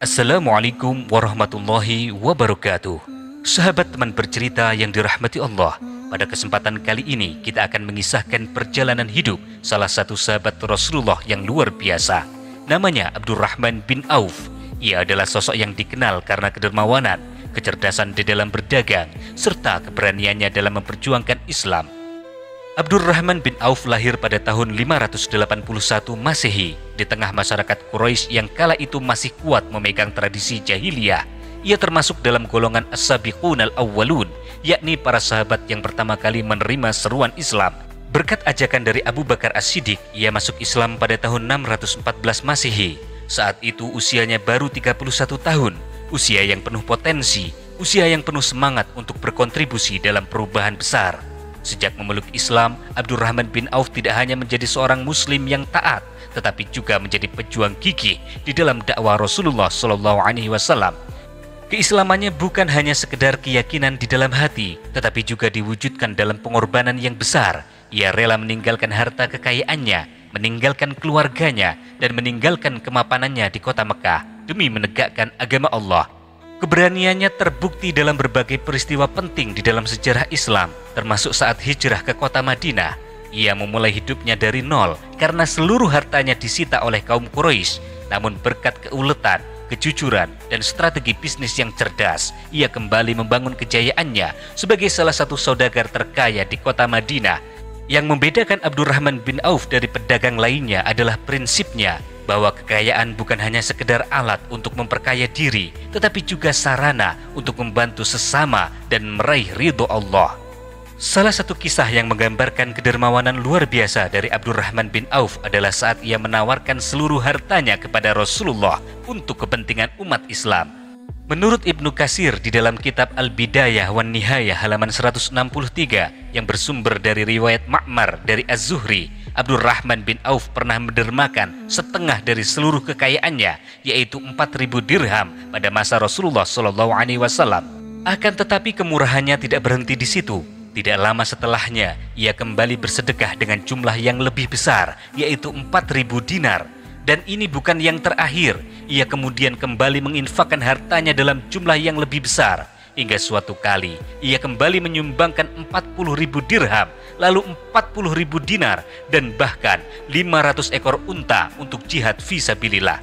Assalamualaikum warahmatullahi wabarakatuh. Sahabat teman bercerita yang dirahmati Allah, pada kesempatan kali ini kita akan mengisahkan perjalanan hidup salah satu sahabat Rasulullah yang luar biasa. Namanya Abdurrahman bin Auf. Ia adalah sosok yang dikenal karena kedermawanan, kecerdasan di dalam berdagang, serta keberaniannya dalam memperjuangkan Islam. Abdurrahman bin Auf lahir pada tahun 581 Masehi di tengah masyarakat Quraisy yang kala itu masih kuat memegang tradisi jahiliyah. Ia termasuk dalam golongan as-sabiqun al-awwalun, yakni para sahabat yang pertama kali menerima seruan Islam. Berkat ajakan dari Abu Bakar As-Siddiq, ia masuk Islam pada tahun 614 Masehi. Saat itu usianya baru 31 tahun, usia yang penuh potensi, usia yang penuh semangat untuk berkontribusi dalam perubahan besar. Sejak memeluk Islam, Abdurrahman bin Auf tidak hanya menjadi seorang muslim yang taat, tetapi juga menjadi pejuang gigih di dalam dakwah Rasulullah SAW. Keislamannya bukan hanya sekedar keyakinan di dalam hati, tetapi juga diwujudkan dalam pengorbanan yang besar. Ia rela meninggalkan harta kekayaannya, meninggalkan keluarganya, dan meninggalkan kemapanannya di kota Mekah demi menegakkan agama Allah. Keberaniannya terbukti dalam berbagai peristiwa penting di dalam sejarah Islam, termasuk saat hijrah ke kota Madinah. Ia memulai hidupnya dari nol karena seluruh hartanya disita oleh kaum Quraisy. Namun berkat keuletan, kejujuran, dan strategi bisnis yang cerdas, ia kembali membangun kejayaannya sebagai salah satu saudagar terkaya di kota Madinah. Yang membedakan Abdurrahman bin Auf dari pedagang lainnya adalah prinsipnya bahwa kekayaan bukan hanya sekedar alat untuk memperkaya diri, tetapi juga sarana untuk membantu sesama dan meraih ridho Allah. Salah satu kisah yang menggambarkan kedermawanan luar biasa dari Abdurrahman bin Auf adalah saat ia menawarkan seluruh hartanya kepada Rasulullah untuk kepentingan umat Islam. Menurut Ibnu Katsir di dalam kitab Al-Bidayah wan Nihayah halaman 163 yang bersumber dari riwayat Ma'mar dari Az-Zuhri, Abdurrahman bin Auf pernah mendermakan setengah dari seluruh kekayaannya, yaitu 4.000 dirham pada masa Rasulullah SAW. Akan tetapi kemurahannya tidak berhenti di situ. Tidak lama setelahnya, ia kembali bersedekah dengan jumlah yang lebih besar, yaitu 4.000 dinar. Dan ini bukan yang terakhir, ia kemudian kembali menginfakkan hartanya dalam jumlah yang lebih besar. Hingga suatu kali, ia kembali menyumbangkan 40.000 dirham, lalu 40.000 dinar, dan bahkan 500 ekor unta untuk jihad fisabilillah.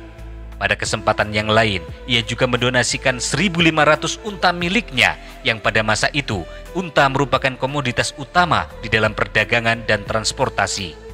Pada kesempatan yang lain, ia juga mendonasikan 1.500 unta miliknya, yang pada masa itu, unta merupakan komoditas utama di dalam perdagangan dan transportasi.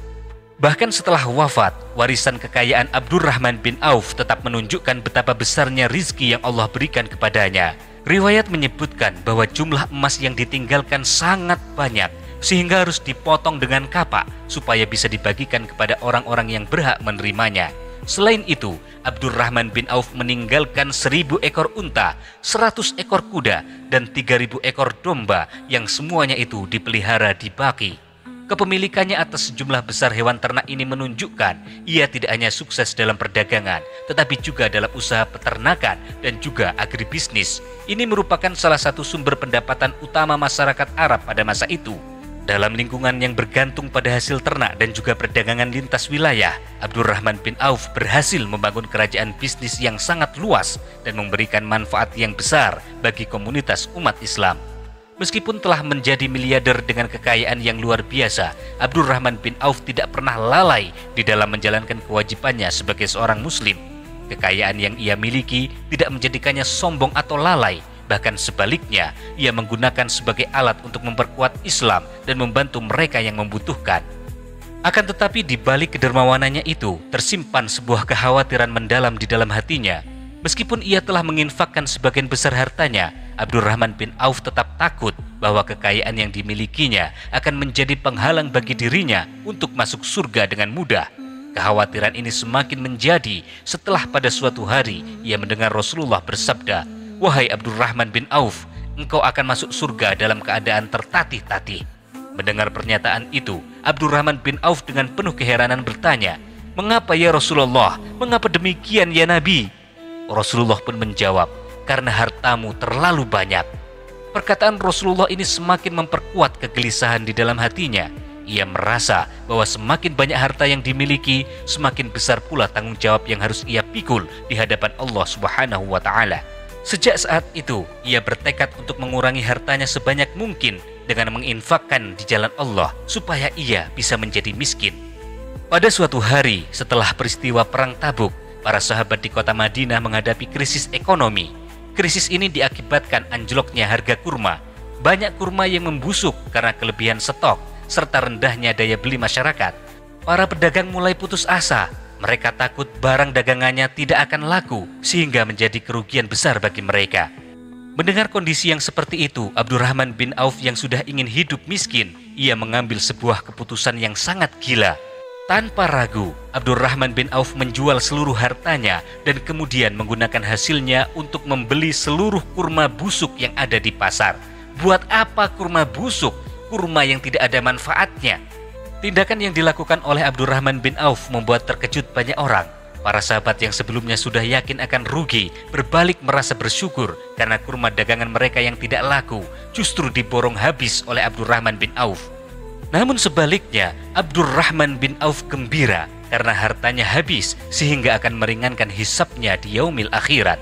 Bahkan setelah wafat, warisan kekayaan Abdurrahman bin Auf tetap menunjukkan betapa besarnya rizki yang Allah berikan kepadanya. Riwayat menyebutkan bahwa jumlah emas yang ditinggalkan sangat banyak, sehingga harus dipotong dengan kapak supaya bisa dibagikan kepada orang-orang yang berhak menerimanya. Selain itu, Abdurrahman bin Auf meninggalkan 1.000 ekor unta, 100 ekor kuda, dan 3.000 ekor domba yang semuanya itu dipelihara di Baqi. Kepemilikannya atas sejumlah besar hewan ternak ini menunjukkan ia tidak hanya sukses dalam perdagangan, tetapi juga dalam usaha peternakan dan juga agribisnis. Ini merupakan salah satu sumber pendapatan utama masyarakat Arab pada masa itu. Dalam lingkungan yang bergantung pada hasil ternak dan juga perdagangan lintas wilayah, Abdurrahman bin Auf berhasil membangun kerajaan bisnis yang sangat luas dan memberikan manfaat yang besar bagi komunitas umat Islam. Meskipun telah menjadi miliarder dengan kekayaan yang luar biasa, Abdurrahman bin Auf tidak pernah lalai di dalam menjalankan kewajibannya sebagai seorang muslim. Kekayaan yang ia miliki tidak menjadikannya sombong atau lalai, bahkan sebaliknya, ia menggunakan sebagai alat untuk memperkuat Islam dan membantu mereka yang membutuhkan. Akan tetapi di balik kedermawanannya itu, tersimpan sebuah kekhawatiran mendalam di dalam hatinya. Meskipun ia telah menginfakkan sebagian besar hartanya, Abdurrahman bin Auf tetap takut bahwa kekayaan yang dimilikinya akan menjadi penghalang bagi dirinya untuk masuk surga dengan mudah. Kekhawatiran ini semakin menjadi setelah pada suatu hari ia mendengar Rasulullah bersabda, "Wahai Abdurrahman bin Auf, engkau akan masuk surga dalam keadaan tertatih-tatih." Mendengar pernyataan itu, Abdurrahman bin Auf dengan penuh keheranan bertanya, "Mengapa ya Rasulullah? Mengapa demikian ya Nabi?" Rasulullah pun menjawab, "Karena hartamu terlalu banyak." Perkataan Rasulullah ini semakin memperkuat kegelisahan di dalam hatinya. Ia merasa bahwa semakin banyak harta yang dimiliki, semakin besar pula tanggung jawab yang harus ia pikul di hadapan Allah Subhanahu wa Ta'ala. Sejak saat itu, ia bertekad untuk mengurangi hartanya sebanyak mungkin dengan menginfakkan di jalan Allah supaya ia bisa menjadi miskin. Pada suatu hari setelah peristiwa Perang Tabuk, para sahabat di kota Madinah menghadapi krisis ekonomi. Krisis ini diakibatkan anjloknya harga kurma. Banyak kurma yang membusuk karena kelebihan stok serta rendahnya daya beli masyarakat. Para pedagang mulai putus asa. Mereka takut barang dagangannya tidak akan laku sehingga menjadi kerugian besar bagi mereka. Mendengar kondisi yang seperti itu, Abdurrahman bin Auf yang sudah ingin hidup miskin, ia mengambil sebuah keputusan yang sangat gila. Tanpa ragu, Abdurrahman bin Auf menjual seluruh hartanya dan kemudian menggunakan hasilnya untuk membeli seluruh kurma busuk yang ada di pasar. Buat apa kurma busuk? Kurma yang tidak ada manfaatnya. Tindakan yang dilakukan oleh Abdurrahman bin Auf membuat terkejut banyak orang. Para sahabat yang sebelumnya sudah yakin akan rugi berbalik merasa bersyukur karena kurma dagangan mereka yang tidak laku justru diborong habis oleh Abdurrahman bin Auf. Namun sebaliknya, Abdurrahman bin Auf gembira karena hartanya habis sehingga akan meringankan hisabnya di yaumil akhirat.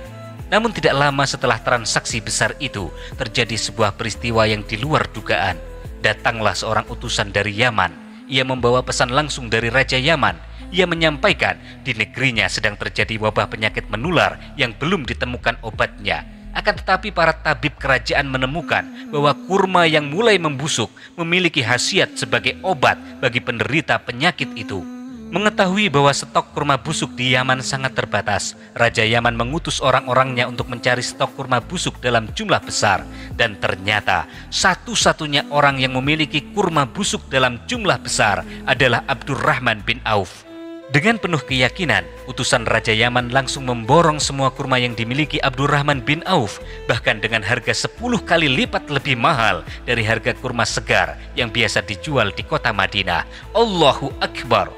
Namun tidak lama setelah transaksi besar itu, terjadi sebuah peristiwa yang di luar dugaan. Datanglah seorang utusan dari Yaman. Ia membawa pesan langsung dari Raja Yaman. Ia menyampaikan di negerinya sedang terjadi wabah penyakit menular yang belum ditemukan obatnya. Akan tetapi para tabib kerajaan menemukan bahwa kurma yang mulai membusuk memiliki khasiat sebagai obat bagi penderita penyakit itu. Mengetahui bahwa stok kurma busuk di Yaman sangat terbatas, Raja Yaman mengutus orang-orangnya untuk mencari stok kurma busuk dalam jumlah besar. Dan ternyata satu-satunya orang yang memiliki kurma busuk dalam jumlah besar adalah Abdurrahman bin Auf. Dengan penuh keyakinan, utusan Raja Yaman langsung memborong semua kurma yang dimiliki Abdurrahman bin Auf, bahkan dengan harga 10 kali lipat lebih mahal dari harga kurma segar yang biasa dijual di kota Madinah. Allahu Akbar.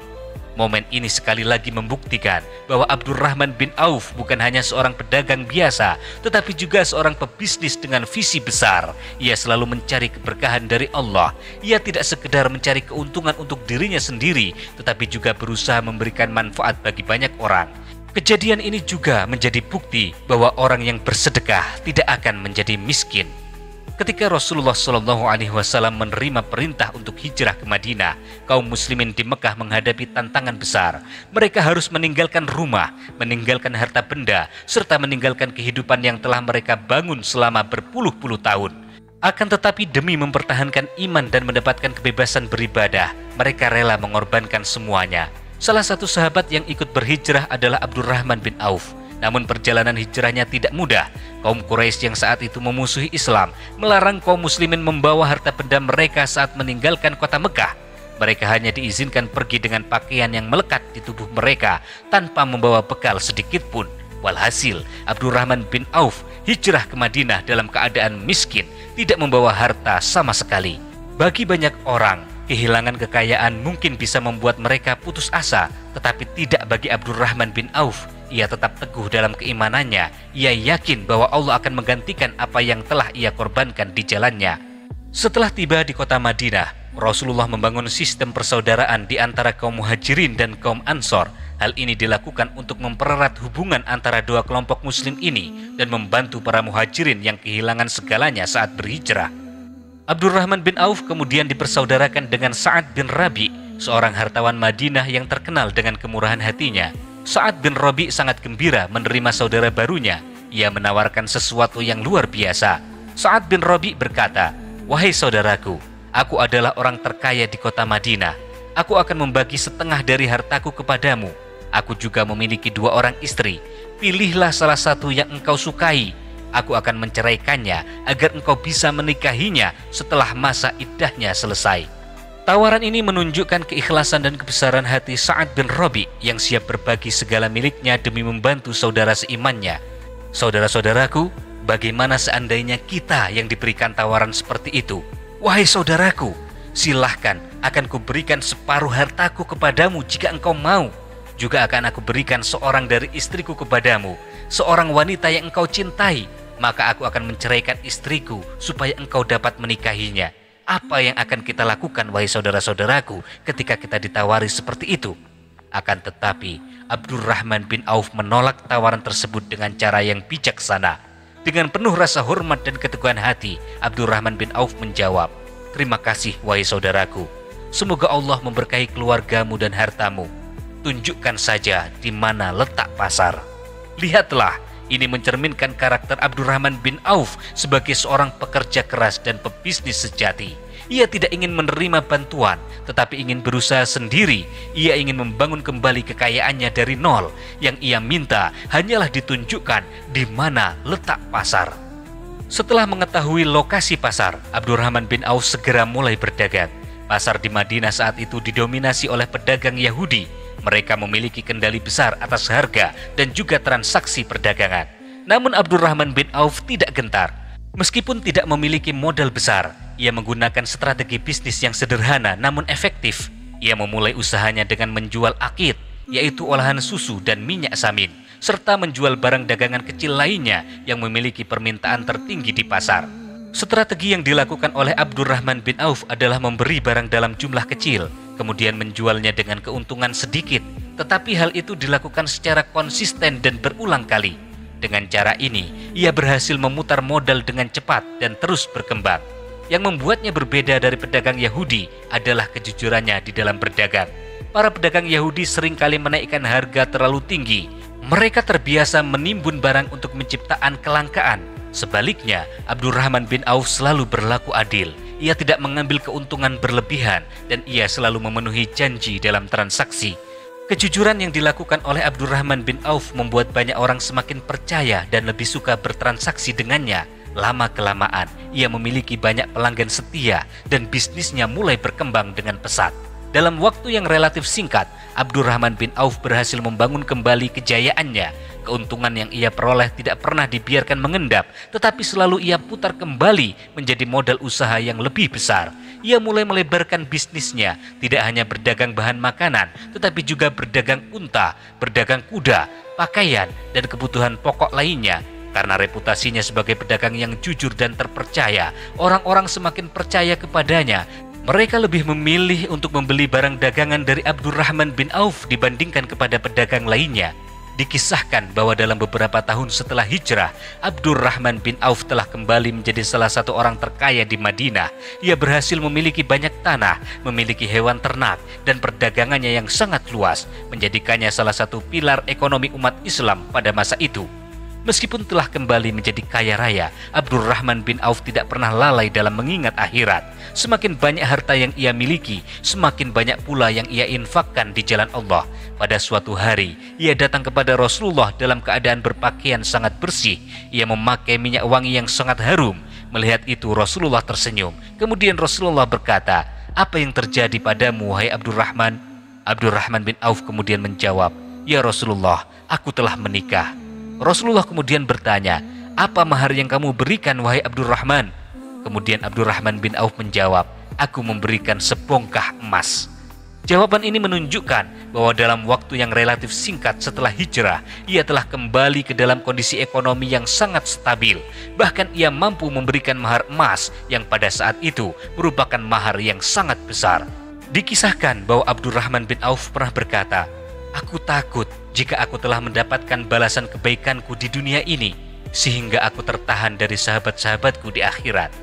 Momen ini sekali lagi membuktikan bahwa Abdurrahman bin Auf bukan hanya seorang pedagang biasa, tetapi juga seorang pebisnis dengan visi besar. Ia selalu mencari keberkahan dari Allah. Ia tidak sekedar mencari keuntungan untuk dirinya sendiri, tetapi juga berusaha memberikan manfaat bagi banyak orang. Kejadian ini juga menjadi bukti bahwa orang yang bersedekah tidak akan menjadi miskin. Ketika Rasulullah SAW menerima perintah untuk hijrah ke Madinah, kaum muslimin di Mekah menghadapi tantangan besar. Mereka harus meninggalkan rumah, meninggalkan harta benda, serta meninggalkan kehidupan yang telah mereka bangun selama berpuluh-puluh tahun. Akan tetapi demi mempertahankan iman dan mendapatkan kebebasan beribadah, mereka rela mengorbankan semuanya. Salah satu sahabat yang ikut berhijrah adalah Abdurrahman bin Auf. Namun perjalanan hijrahnya tidak mudah. Kaum Quraisy yang saat itu memusuhi Islam melarang kaum muslimin membawa harta benda mereka saat meninggalkan kota Mekah. Mereka hanya diizinkan pergi dengan pakaian yang melekat di tubuh mereka tanpa membawa bekal sedikit pun. Walhasil, Abdurrahman bin Auf hijrah ke Madinah dalam keadaan miskin, tidak membawa harta sama sekali. Bagi banyak orang, kehilangan kekayaan mungkin bisa membuat mereka putus asa, tetapi tidak bagi Abdurrahman bin Auf. Ia tetap teguh dalam keimanannya. Ia yakin bahwa Allah akan menggantikan apa yang telah ia korbankan di jalannya. Setelah tiba di kota Madinah, Rasulullah membangun sistem persaudaraan di antara kaum Muhajirin dan kaum Ansor. Hal ini dilakukan untuk mempererat hubungan antara dua kelompok muslim ini dan membantu para Muhajirin yang kehilangan segalanya saat berhijrah. Abdurrahman bin Auf kemudian dipersaudarakan dengan Sa'ad bin Rabi, seorang hartawan Madinah yang terkenal dengan kemurahan hatinya. Sa'ad bin Rabi sangat gembira menerima saudara barunya. Ia menawarkan sesuatu yang luar biasa. Sa'ad bin Rabi berkata, "Wahai saudaraku, aku adalah orang terkaya di kota Madinah. Aku akan membagi setengah dari hartaku kepadamu. Aku juga memiliki 2 orang istri. Pilihlah salah satu yang engkau sukai. Aku akan menceraikannya agar engkau bisa menikahinya setelah masa iddahnya selesai." Tawaran ini menunjukkan keikhlasan dan kebesaran hati Sa'ad bin Rabi yang siap berbagi segala miliknya demi membantu saudara seimannya. Saudara-saudaraku, bagaimana seandainya kita yang diberikan tawaran seperti itu? Wahai saudaraku, silahkan, akan kuberikan separuh hartaku kepadamu jika engkau mau. Juga akan aku berikan seorang dari istriku kepadamu, seorang wanita yang engkau cintai. Maka aku akan menceraikan istriku supaya engkau dapat menikahinya. Apa yang akan kita lakukan, wahai saudara-saudaraku, ketika kita ditawari seperti itu? Akan tetapi, Abdurrahman bin Auf menolak tawaran tersebut dengan cara yang bijaksana. Dengan penuh rasa hormat dan keteguhan hati, Abdurrahman bin Auf menjawab, "Terima kasih, wahai saudaraku. Semoga Allah memberkahi keluargamu dan hartamu. Tunjukkan saja di mana letak pasar." Lihatlah, ini mencerminkan karakter Abdurrahman bin Auf sebagai seorang pekerja keras dan pebisnis sejati. Ia tidak ingin menerima bantuan, tetapi ingin berusaha sendiri. Ia ingin membangun kembali kekayaannya dari nol. Yang ia minta hanyalah ditunjukkan di mana letak pasar. Setelah mengetahui lokasi pasar, Abdurrahman bin Auf segera mulai berdagang. Pasar di Madinah saat itu didominasi oleh pedagang Yahudi. Mereka memiliki kendali besar atas harga dan juga transaksi perdagangan. Namun Abdurrahman bin Auf tidak gentar. Meskipun tidak memiliki modal besar, ia menggunakan strategi bisnis yang sederhana namun efektif. Ia memulai usahanya dengan menjual akid, yaitu olahan susu dan minyak samin, serta menjual barang dagangan kecil lainnya yang memiliki permintaan tertinggi di pasar. Strategi yang dilakukan oleh Abdurrahman bin Auf adalah memberi barang dalam jumlah kecil, kemudian menjualnya dengan keuntungan sedikit, tetapi hal itu dilakukan secara konsisten dan berulang kali. Dengan cara ini, ia berhasil memutar modal dengan cepat dan terus berkembang. Yang membuatnya berbeda dari pedagang Yahudi adalah kejujurannya di dalam berdagang. Para pedagang Yahudi seringkali menaikkan harga terlalu tinggi. Mereka terbiasa menimbun barang untuk menciptakan kelangkaan. Sebaliknya, Abdurrahman bin Auf selalu berlaku adil. Ia tidak mengambil keuntungan berlebihan dan ia selalu memenuhi janji dalam transaksi. Kejujuran yang dilakukan oleh Abdurrahman bin Auf membuat banyak orang semakin percaya dan lebih suka bertransaksi dengannya. Lama-kelamaan, ia memiliki banyak pelanggan setia dan bisnisnya mulai berkembang dengan pesat. Dalam waktu yang relatif singkat, Abdurrahman bin Auf berhasil membangun kembali kejayaannya. Keuntungan yang ia peroleh tidak pernah dibiarkan mengendap, tetapi selalu ia putar kembali menjadi modal usaha yang lebih besar. Ia mulai melebarkan bisnisnya, tidak hanya berdagang bahan makanan, tetapi juga berdagang unta, berdagang kuda, pakaian, dan kebutuhan pokok lainnya. Karena reputasinya sebagai pedagang yang jujur dan terpercaya, orang-orang semakin percaya kepadanya. Mereka lebih memilih untuk membeli barang dagangan dari Abdurrahman bin Auf dibandingkan kepada pedagang lainnya. Dikisahkan bahwa dalam beberapa tahun setelah hijrah, Abdurrahman bin Auf telah kembali menjadi salah satu orang terkaya di Madinah. Ia berhasil memiliki banyak tanah, memiliki hewan ternak, dan perdagangannya yang sangat luas, menjadikannya salah satu pilar ekonomi umat Islam pada masa itu. Meskipun telah kembali menjadi kaya raya, Abdurrahman bin Auf tidak pernah lalai dalam mengingat akhirat. Semakin banyak harta yang ia miliki, semakin banyak pula yang ia infakkan di jalan Allah. Pada suatu hari, ia datang kepada Rasulullah dalam keadaan berpakaian sangat bersih. Ia memakai minyak wangi yang sangat harum. Melihat itu, Rasulullah tersenyum. Kemudian Rasulullah berkata, "Apa yang terjadi padamu, wahai Abdurrahman?" Abdurrahman bin Auf kemudian menjawab, "Ya Rasulullah, aku telah menikah." Rasulullah kemudian bertanya, "Apa mahar yang kamu berikan, wahai Abdurrahman?" Kemudian Abdurrahman bin Auf menjawab, "Aku memberikan sebongkah emas." Jawaban ini menunjukkan bahwa dalam waktu yang relatif singkat setelah hijrah, ia telah kembali ke dalam kondisi ekonomi yang sangat stabil. Bahkan ia mampu memberikan mahar emas yang pada saat itu merupakan mahar yang sangat besar. Dikisahkan bahwa Abdurrahman bin Auf pernah berkata, "Aku takut jika aku telah mendapatkan balasan kebaikanku di dunia ini, sehingga aku tertahan dari sahabat-sahabatku di akhirat."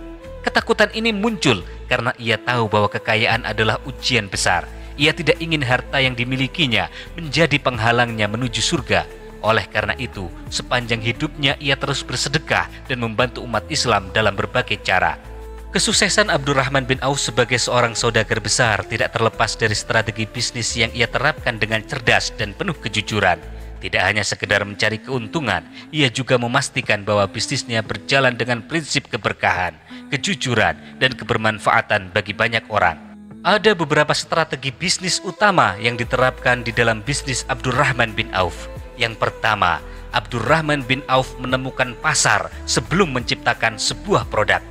Ketakutan ini muncul karena ia tahu bahwa kekayaan adalah ujian besar. Ia tidak ingin harta yang dimilikinya menjadi penghalangnya menuju surga. Oleh karena itu, sepanjang hidupnya ia terus bersedekah dan membantu umat Islam dalam berbagai cara. Kesuksesan Abdurrahman bin Auf sebagai seorang saudagar besar tidak terlepas dari strategi bisnis yang ia terapkan dengan cerdas dan penuh kejujuran. Tidak hanya sekedar mencari keuntungan, ia juga memastikan bahwa bisnisnya berjalan dengan prinsip keberkahan, kejujuran, dan kebermanfaatan bagi banyak orang. Ada beberapa strategi bisnis utama yang diterapkan di dalam bisnis Abdurrahman bin Auf. Yang pertama, Abdurrahman bin Auf menemukan pasar sebelum menciptakan sebuah produk.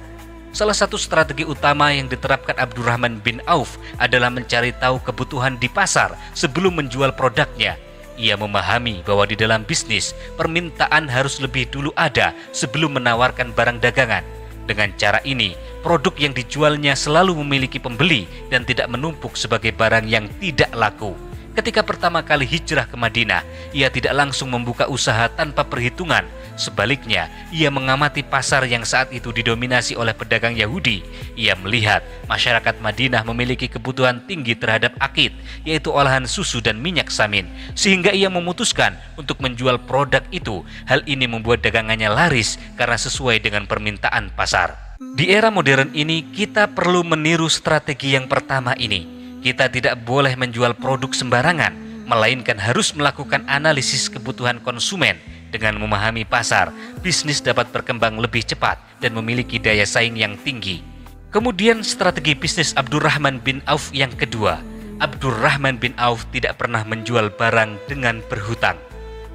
Salah satu strategi utama yang diterapkan Abdurrahman bin Auf adalah mencari tahu kebutuhan di pasar sebelum menjual produknya. Ia memahami bahwa di dalam bisnis, permintaan harus lebih dulu ada sebelum menawarkan barang dagangan. Dengan cara ini, produk yang dijualnya selalu memiliki pembeli dan tidak menumpuk sebagai barang yang tidak laku. Ketika pertama kali hijrah ke Madinah, ia tidak langsung membuka usaha tanpa perhitungan. Sebaliknya, ia mengamati pasar yang saat itu didominasi oleh pedagang Yahudi. Ia melihat masyarakat Madinah memiliki kebutuhan tinggi terhadap akid, yaitu olahan susu dan minyak samin, sehingga ia memutuskan untuk menjual produk itu. Hal ini membuat dagangannya laris karena sesuai dengan permintaan pasar. Di era modern ini, kita perlu meniru strategi yang pertama ini. Kita tidak boleh menjual produk sembarangan, melainkan harus melakukan analisis kebutuhan konsumen. Dengan memahami pasar, bisnis dapat berkembang lebih cepat dan memiliki daya saing yang tinggi. Kemudian strategi bisnis Abdurrahman bin Auf yang kedua. Abdurrahman bin Auf tidak pernah menjual barang dengan berhutang.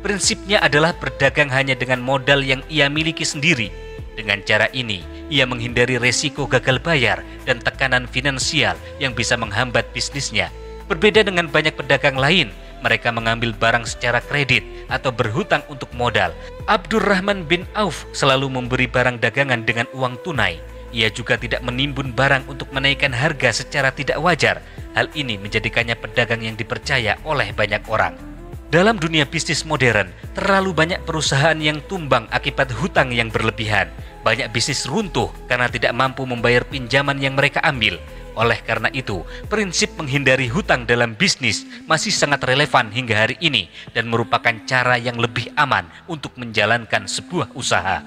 Prinsipnya adalah berdagang hanya dengan modal yang ia miliki sendiri. Dengan cara ini, ia menghindari resiko gagal bayar dan tekanan finansial yang bisa menghambat bisnisnya. Berbeda dengan banyak pedagang lain, mereka mengambil barang secara kredit atau berhutang untuk modal. Abdurrahman bin Auf selalu memberi barang dagangan dengan uang tunai. Ia juga tidak menimbun barang untuk menaikkan harga secara tidak wajar. Hal ini menjadikannya pedagang yang dipercaya oleh banyak orang. Dalam dunia bisnis modern, terlalu banyak perusahaan yang tumbang akibat hutang yang berlebihan. Banyak bisnis runtuh karena tidak mampu membayar pinjaman yang mereka ambil. Oleh karena itu, prinsip menghindari hutang dalam bisnis masih sangat relevan hingga hari ini dan merupakan cara yang lebih aman untuk menjalankan sebuah usaha.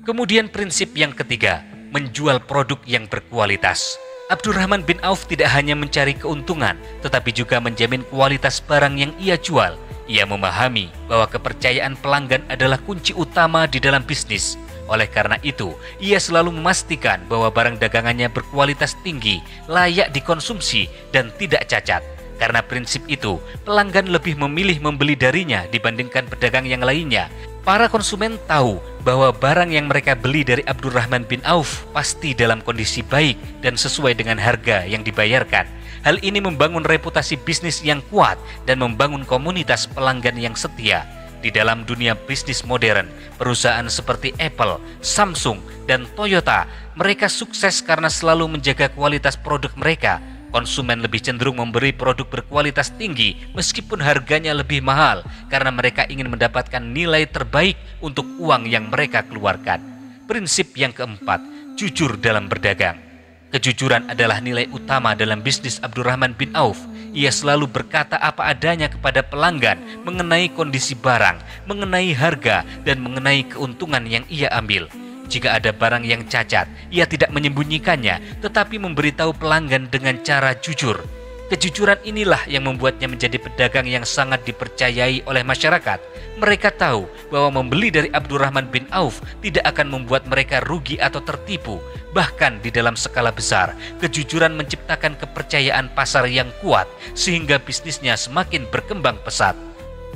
Kemudian prinsip yang ketiga, menjual produk yang berkualitas. Abdurrahman bin Auf tidak hanya mencari keuntungan, tetapi juga menjamin kualitas barang yang ia jual. Ia memahami bahwa kepercayaan pelanggan adalah kunci utama di dalam bisnis. Oleh karena itu, ia selalu memastikan bahwa barang dagangannya berkualitas tinggi, layak dikonsumsi, dan tidak cacat. Karena prinsip itu, pelanggan lebih memilih membeli darinya dibandingkan pedagang yang lainnya. Para konsumen tahu bahwa barang yang mereka beli dari Abdurrahman bin Auf pasti dalam kondisi baik dan sesuai dengan harga yang dibayarkan. Hal ini membangun reputasi bisnis yang kuat dan membangun komunitas pelanggan yang setia. Di dalam dunia bisnis modern, perusahaan seperti Apple, Samsung, dan Toyota, mereka sukses karena selalu menjaga kualitas produk mereka. Konsumen lebih cenderung memberi produk berkualitas tinggi meskipun harganya lebih mahal karena mereka ingin mendapatkan nilai terbaik untuk uang yang mereka keluarkan. Prinsip yang keempat, jujur dalam berdagang. Kejujuran adalah nilai utama dalam bisnis Abdurrahman bin Auf. Ia selalu berkata apa adanya kepada pelanggan mengenai kondisi barang, mengenai harga, dan mengenai keuntungan yang ia ambil. Jika ada barang yang cacat, ia tidak menyembunyikannya, tetapi memberitahu pelanggan dengan cara jujur. Kejujuran inilah yang membuatnya menjadi pedagang yang sangat dipercayai oleh masyarakat. Mereka tahu bahwa membeli dari Abdurrahman bin Auf tidak akan membuat mereka rugi atau tertipu. Bahkan di dalam skala besar, kejujuran menciptakan kepercayaan pasar yang kuat sehingga bisnisnya semakin berkembang pesat.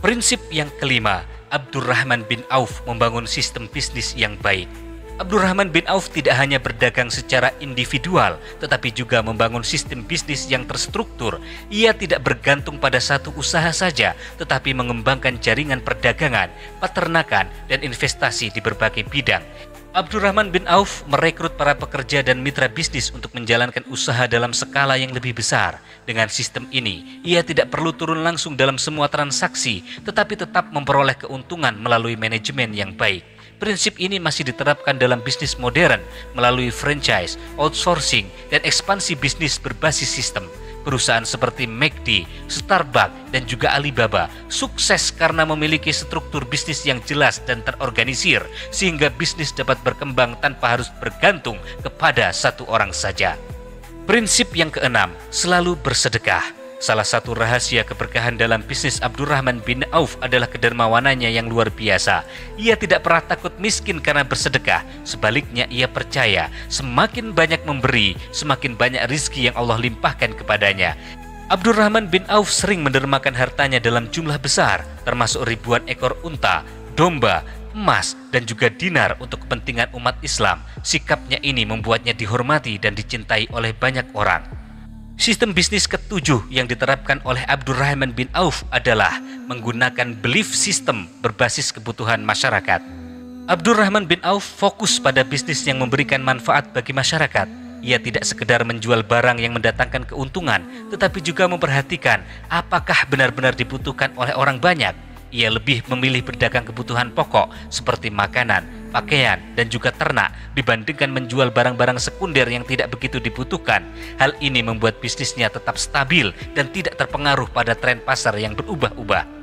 Prinsip yang kelima, Abdurrahman bin Auf membangun sistem bisnis yang baik. Abdurrahman bin Auf tidak hanya berdagang secara individual, tetapi juga membangun sistem bisnis yang terstruktur. Ia tidak bergantung pada satu usaha saja, tetapi mengembangkan jaringan perdagangan, peternakan, dan investasi di berbagai bidang. Abdurrahman bin Auf merekrut para pekerja dan mitra bisnis untuk menjalankan usaha dalam skala yang lebih besar. Dengan sistem ini, ia tidak perlu turun langsung dalam semua transaksi, tetapi tetap memperoleh keuntungan melalui manajemen yang baik. Prinsip ini masih diterapkan dalam bisnis modern melalui franchise, outsourcing, dan ekspansi bisnis berbasis sistem. Perusahaan seperti McD, Starbucks, dan juga Alibaba sukses karena memiliki struktur bisnis yang jelas dan terorganisir, sehingga bisnis dapat berkembang tanpa harus bergantung kepada satu orang saja. Prinsip yang keenam, selalu bersedekah. Salah satu rahasia keberkahan dalam bisnis Abdurrahman bin Auf adalah kedermawanannya yang luar biasa. Ia tidak pernah takut miskin karena bersedekah. Sebaliknya ia percaya semakin banyak memberi, semakin banyak rizki yang Allah limpahkan kepadanya. Abdurrahman bin Auf sering mendermakan hartanya dalam jumlah besar, termasuk ribuan ekor unta, domba, emas, dan juga dinar untuk kepentingan umat Islam. Sikapnya ini membuatnya dihormati dan dicintai oleh banyak orang. Sistem bisnis ketujuh yang diterapkan oleh Abdurrahman bin Auf adalah menggunakan belief system berbasis kebutuhan masyarakat. Abdurrahman bin Auf fokus pada bisnis yang memberikan manfaat bagi masyarakat. Ia tidak sekedar menjual barang yang mendatangkan keuntungan, tetapi juga memperhatikan apakah benar-benar dibutuhkan oleh orang banyak. Ia lebih memilih berdagang kebutuhan pokok seperti makanan, pakaian, dan juga ternak dibandingkan menjual barang-barang sekunder yang tidak begitu dibutuhkan. Hal ini membuat bisnisnya tetap stabil dan tidak terpengaruh pada tren pasar yang berubah-ubah.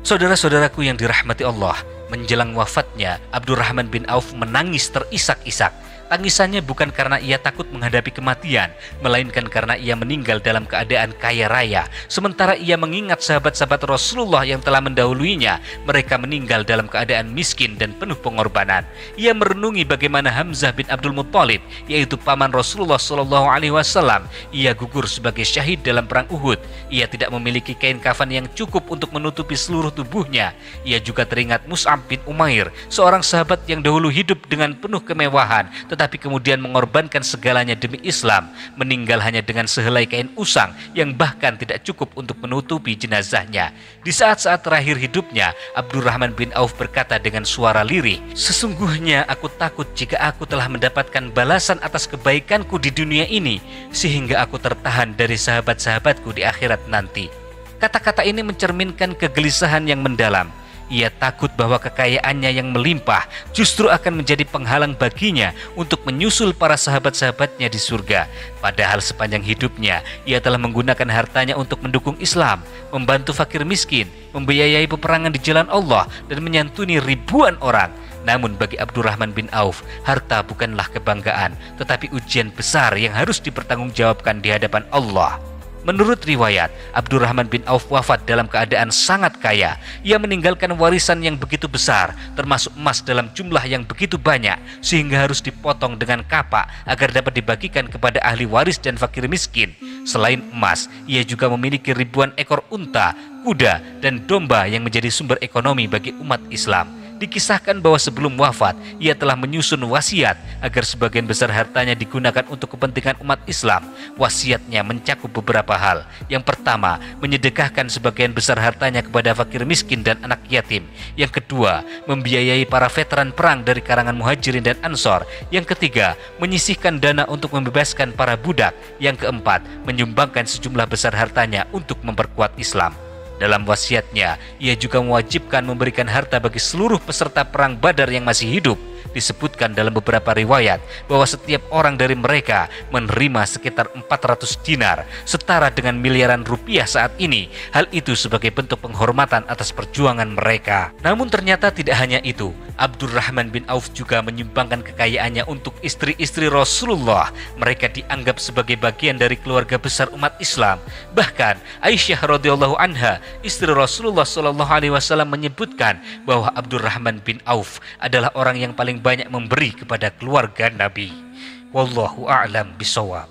Saudara-saudaraku yang dirahmati Allah, menjelang wafatnya, Abdurrahman bin Auf menangis terisak-isak. Tangisannya bukan karena ia takut menghadapi kematian, melainkan karena ia meninggal dalam keadaan kaya raya. Sementara ia mengingat sahabat-sahabat Rasulullah yang telah mendahuluinya, mereka meninggal dalam keadaan miskin dan penuh pengorbanan. Ia merenungi bagaimana Hamzah bin Abdul Muttalib, yaitu paman Rasulullah SAW, ia gugur sebagai syahid dalam perang Uhud. Ia tidak memiliki kain kafan yang cukup untuk menutupi seluruh tubuhnya. Ia juga teringat Mus'ab bin Umair, seorang sahabat yang dahulu hidup dengan penuh kemewahan, tetapi kemudian mengorbankan segalanya demi Islam, meninggal hanya dengan sehelai kain usang yang bahkan tidak cukup untuk menutupi jenazahnya. Di saat-saat terakhir hidupnya, Abdurrahman bin Auf berkata dengan suara lirih, "Sesungguhnya aku takut jika aku telah mendapatkan balasan atas kebaikanku di dunia ini, sehingga aku tertahan dari sahabat-sahabatku di akhirat nanti." Kata-kata ini mencerminkan kegelisahan yang mendalam. Ia takut bahwa kekayaannya yang melimpah justru akan menjadi penghalang baginya untuk menyusul para sahabat-sahabatnya di surga. Padahal sepanjang hidupnya, ia telah menggunakan hartanya untuk mendukung Islam, membantu fakir miskin, membiayai peperangan di jalan Allah, dan menyantuni ribuan orang. Namun bagi Abdurrahman bin Auf, harta bukanlah kebanggaan, tetapi ujian besar yang harus dipertanggungjawabkan di hadapan Allah. Menurut riwayat, Abdurrahman bin Auf wafat dalam keadaan sangat kaya. Ia meninggalkan warisan yang begitu besar, termasuk emas dalam jumlah yang begitu banyak, sehingga harus dipotong dengan kapak agar dapat dibagikan kepada ahli waris dan fakir miskin. Selain emas, ia juga memiliki ribuan ekor unta, kuda, dan domba yang menjadi sumber ekonomi bagi umat Islam. Dikisahkan bahwa sebelum wafat, ia telah menyusun wasiat agar sebagian besar hartanya digunakan untuk kepentingan umat Islam. Wasiatnya mencakup beberapa hal. Yang pertama, menyedekahkan sebagian besar hartanya kepada fakir miskin dan anak yatim. Yang kedua, membiayai para veteran perang dari kalangan Muhajirin dan Ansor. Yang ketiga, menyisihkan dana untuk membebaskan para budak. Yang keempat, menyumbangkan sejumlah besar hartanya untuk memperkuat Islam. Dalam wasiatnya, ia juga mewajibkan memberikan harta bagi seluruh peserta perang Badar yang masih hidup. Disebutkan dalam beberapa riwayat bahwa setiap orang dari mereka menerima sekitar 400 dinar, setara dengan miliaran rupiah saat ini. Hal itu sebagai bentuk penghormatan atas perjuangan mereka. Namun ternyata tidak hanya itu. Abdurrahman bin Auf juga menyumbangkan kekayaannya untuk istri-istri Rasulullah. Mereka dianggap sebagai bagian dari keluarga besar umat Islam. Bahkan Aisyah radhiyallahu anha, istri Rasulullah SAW, menyebutkan bahwa Abdurrahman bin Auf adalah orang yang paling banyak memberi kepada keluarga Nabi. Wallahu a'lam bishawab.